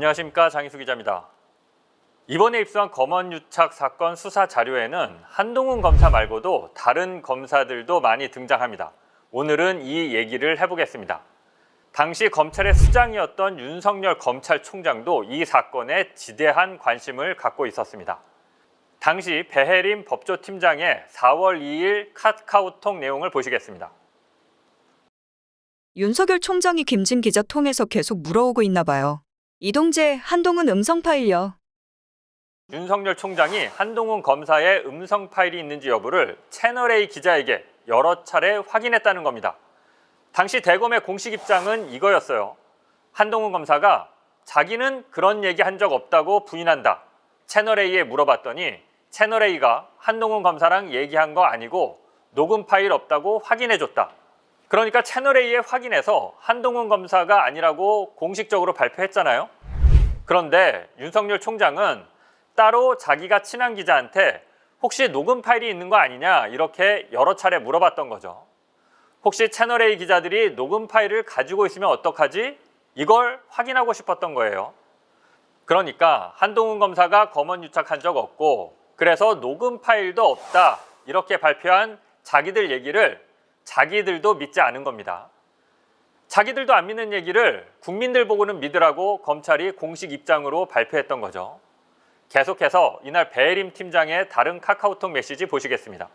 안녕하십니까, 장희수 기자입니다. 이번에 입수한 검언유착 사건 수사 자료에는 한동훈 검사 말고도 다른 검사들도 많이 등장합니다. 오늘은 이 얘기를 해보겠습니다. 당시 검찰의 수장이었던 윤석열 검찰총장도 이 사건에 지대한 관심을 갖고 있었습니다. 당시 배혜림 법조팀장의 4월 2일 카카오톡 내용을 보시겠습니다. 윤석열 총장이 김진 기자 통해서 계속 물어오고 있나 봐요. 이동재, 한동훈 음성 파일요. 윤석열 총장이 한동훈 검사의 음성 파일이 있는지 여부를 채널A 기자에게 여러 차례 확인했다는 겁니다. 당시 대검의 공식 입장은 이거였어요. 한동훈 검사가 자기는 그런 얘기 한 적 없다고 부인한다. 채널A에 물어봤더니 채널A가 한동훈 검사랑 얘기한 거 아니고 녹음 파일 없다고 확인해줬다. 그러니까 채널A에 확인해서 한동훈 검사가 아니라고 공식적으로 발표했잖아요. 그런데 윤석열 총장은 따로 자기가 친한 기자한테 혹시 녹음 파일이 있는 거 아니냐 이렇게 여러 차례 물어봤던 거죠. 혹시 채널A 기자들이 녹음 파일을 가지고 있으면 어떡하지? 이걸 확인하고 싶었던 거예요. 그러니까 한동훈 검사가 검언유착한 적 없고 그래서 녹음 파일도 없다 이렇게 발표한 자기들 얘기를 자기들도 믿지 않은 겁니다. 자기들도 안 믿는 얘기를 국민들 보고는 믿으라고 검찰이 공식 입장으로 발표했던 거죠. 계속해서 이날 배혜림 팀장의 다른 카카오톡 메시지 보시겠습니다.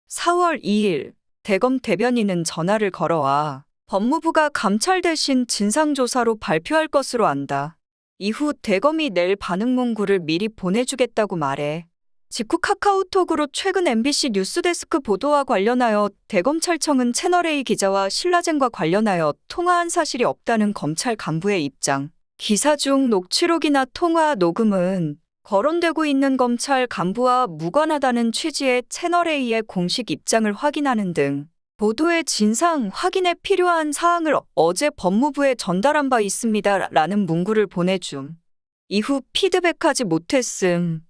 4월 2일 대검 대변인은 전화를 걸어와 법무부가 감찰 대신 진상조사로 발표할 것으로 안다. 이후 대검이 낼 반응 문구를 미리 보내주겠다고 말해. 직후 카카오톡으로 최근 MBC 뉴스데스크 보도와 관련하여 대검찰청은 채널A 기자와 신라젠과 관련하여 통화한 사실이 없다는 검찰 간부의 입장. 기사 중 녹취록이나 통화 녹음은 거론되고 있는 검찰 간부와 무관하다는 취지의 채널A의 공식 입장을 확인하는 등 보도의 진상 확인에 필요한 사항을 어제 법무부에 전달한 바 있습니다. 라는 문구를 보내줌. 이후 피드백하지 못했음.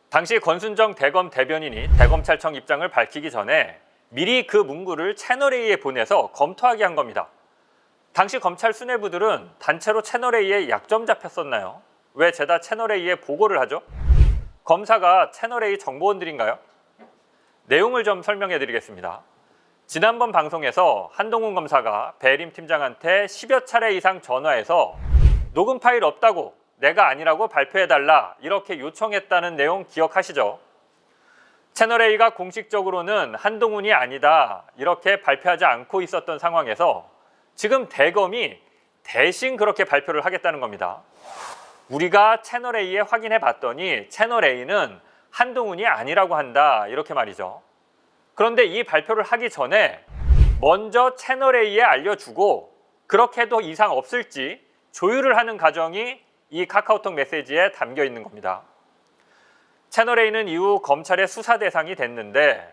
당시 권순정 대검 대변인이 대검찰청 입장을 밝히기 전에 미리 그 문구를 채널A에 보내서 검토하게 한 겁니다. 당시 검찰 수뇌부들은 단체로 채널A에 약점 잡혔었나요? 왜 죄다 채널A에 보고를 하죠? 검사가 채널A 정보원들인가요? 내용을 좀 설명해 드리겠습니다. 지난번 방송에서 한동훈 검사가 배혜림 팀장한테 10여 차례 이상 전화해서 녹음 파일 없다고 내가 아니라고 발표해달라 이렇게 요청했다는 내용 기억하시죠? 채널A가 공식적으로는 한동훈이 아니다 이렇게 발표하지 않고 있었던 상황에서 지금 대검이 대신 그렇게 발표를 하겠다는 겁니다. 우리가 채널A에 확인해 봤더니 채널A는 한동훈이 아니라고 한다 이렇게 말이죠. 그런데 이 발표를 하기 전에 먼저 채널A에 알려주고 그렇게 해도 이상 없을지 조율을 하는 과정이 이 카카오톡 메시지에 담겨 있는 겁니다. 채널A는 이후 검찰의 수사 대상이 됐는데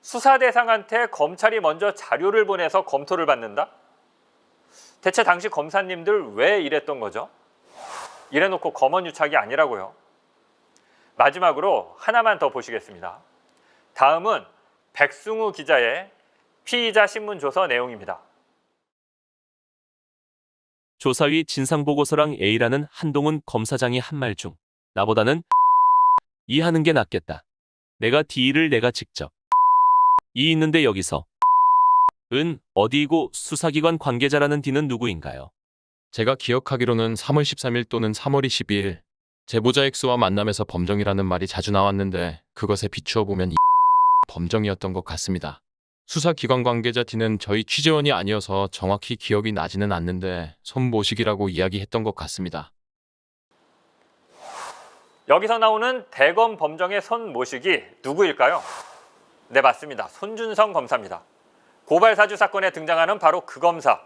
수사 대상한테 검찰이 먼저 자료를 보내서 검토를 받는다? 대체 당시 검사님들 왜 이랬던 거죠? 이래놓고 검언유착이 아니라고요. 마지막으로 하나만 더 보시겠습니다. 다음은 백승우 기자의 피의자 신문조서 내용입니다. 조사위 진상보고서랑 A라는 한동훈 검사장이 한 말 중 나보다는 이 하는 게 낫겠다. 내가 D를 내가 직접 이 있는데 여기서 은 어디이고 수사기관 관계자라는 D는 누구인가요? 제가 기억하기로는 3월 13일 또는 3월 22일 제보자 X와 만남에서 범정이라는 말이 자주 나왔는데 그것에 비추어 보면 범정이었던 것 같습니다. 수사기관 관계자 D는 저희 취재원이 아니어서 정확히 기억이 나지는 않는데 손모식이라고 이야기했던 것 같습니다. 여기서 나오는 대검 범정의 손모식이 누구일까요? 네, 맞습니다. 손준성 검사입니다. 고발 사주 사건에 등장하는 바로 그 검사.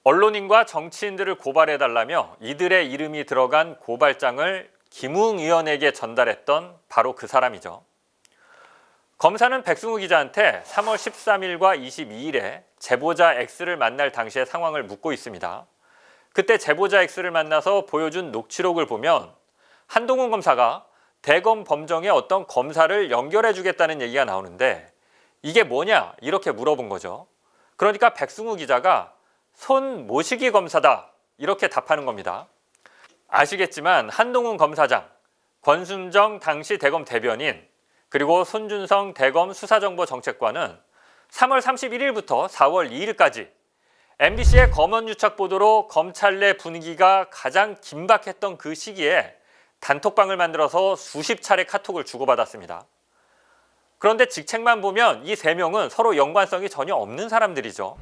언론인과 정치인들을 고발해달라며 이들의 이름이 들어간 고발장을 김웅 의원에게 전달했던 바로 그 사람이죠. 검사는 백승우 기자한테 3월 13일과 22일에 제보자 X를 만날 당시의 상황을 묻고 있습니다. 그때 제보자 X를 만나서 보여준 녹취록을 보면 한동훈 검사가 대검 범정의 어떤 검사를 연결해 주겠다는 얘기가 나오는데 이게 뭐냐 이렇게 물어본 거죠. 그러니까 백승우 기자가 손모시기 검사다 이렇게 답하는 겁니다. 아시겠지만 한동훈 검사장, 권순정 당시 대검 대변인, 그리고 손준성 대검 수사정보정책관은 3월 31일부터 4월 2일까지 MBC의 검언유착 보도로 검찰 내 분위기가 가장 긴박했던 그 시기에 단톡방을 만들어서 수십 차례 카톡을 주고받았습니다. 그런데 직책만 보면 이 세 명은 서로 연관성이 전혀 없는 사람들이죠.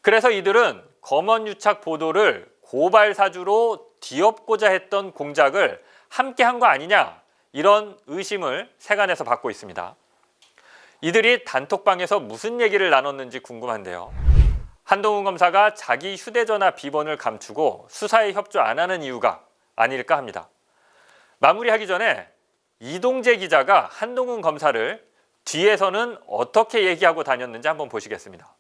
그래서 이들은 검언유착 보도를 고발 사주로 뒤엎고자 했던 공작을 함께 한 거 아니냐, 이런 의심을 세간에서 받고 있습니다. 이들이 단톡방에서 무슨 얘기를 나눴는지 궁금한데요. 한동훈 검사가 자기 휴대전화 비번을 감추고 수사에 협조 안 하는 이유가 아닐까 합니다. 마무리하기 전에 이동재 기자가 한동훈 검사를 뒤에서는 어떻게 얘기하고 다녔는지 한번 보시겠습니다.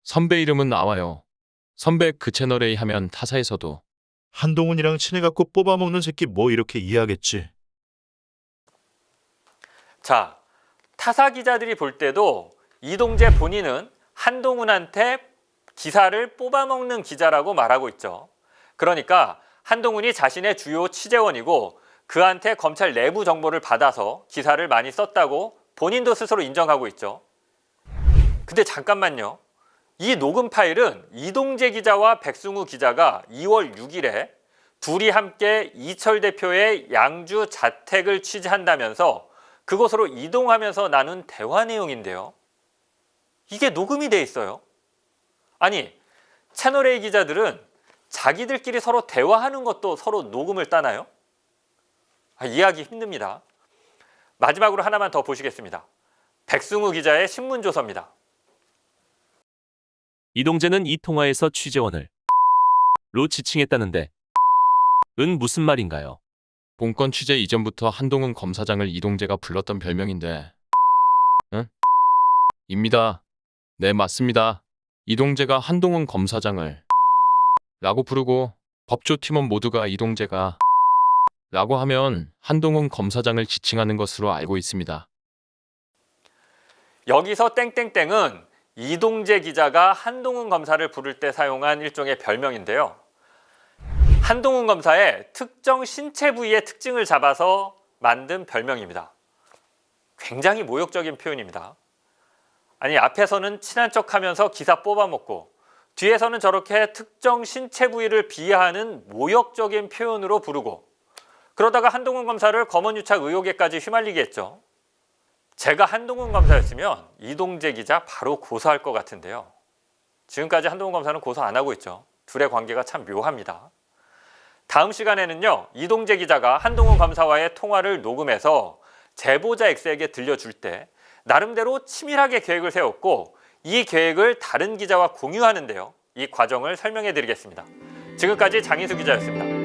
선배 이름은 나와요. 선배 그 채널 A 하면 타사에서도 한동훈이랑 친해갖고 뽑아먹는 새끼 뭐 이렇게 이해하겠지. 자, 타사 기자들이 볼 때도 이동재 본인은 한동훈한테 기사를 뽑아먹는 기자라고 말하고 있죠. 그러니까 한동훈이 자신의 주요 취재원이고 그한테 검찰 내부 정보를 받아서 기사를 많이 썼다고 본인도 스스로 인정하고 있죠. 근데 잠깐만요. 이 녹음 파일은 이동재 기자와 백승우 기자가 2월 6일에 둘이 함께 이철 대표의 양주 자택을 취재한다면서 그곳으로 이동하면서 나눈 대화 내용인데요. 이게 녹음이 돼 있어요. 아니, 채널A 기자들은 자기들끼리 서로 대화하는 것도 서로 녹음을 따나요? 이해하기 힘듭니다. 마지막으로 하나만 더 보시겠습니다. 백승우 기자의 신문조서입니다. 이동재는 이 통화에서 취재원을 로 지칭했다는데 은 무슨 말인가요? 본건 취재 이전부터 한동훈 검사장을 이동재가 불렀던 별명인데 응? 입니다. 네, 맞습니다. 이동재가 한동훈 검사장을 라고 부르고 법조 팀원 모두가 이동재가 라고 하면 한동훈 검사장을 지칭하는 것으로 알고 있습니다. 여기서 땡땡땡은 이동재 기자가 한동훈 검사를 부를 때 사용한 일종의 별명인데요. 한동훈 검사의 특정 신체 부위의 특징을 잡아서 만든 별명입니다. 굉장히 모욕적인 표현입니다. 아니, 앞에서는 친한 척하면서 기사 뽑아먹고 뒤에서는 저렇게 특정 신체 부위를 비하하는 모욕적인 표현으로 부르고 그러다가 한동훈 검사를 검언유착 의혹에까지 휘말리게 했죠. 제가 한동훈 검사였으면 이동재 기자 바로 고소할 것 같은데요. 지금까지 한동훈 검사는 고소 안 하고 있죠. 둘의 관계가 참 묘합니다. 다음 시간에는요, 이동재 기자가 한동훈 검사와의 통화를 녹음해서 제보자 X에게 들려줄 때 나름대로 치밀하게 계획을 세웠고 이 계획을 다른 기자와 공유하는데요. 이 과정을 설명해 드리겠습니다. 지금까지 장인수 기자였습니다.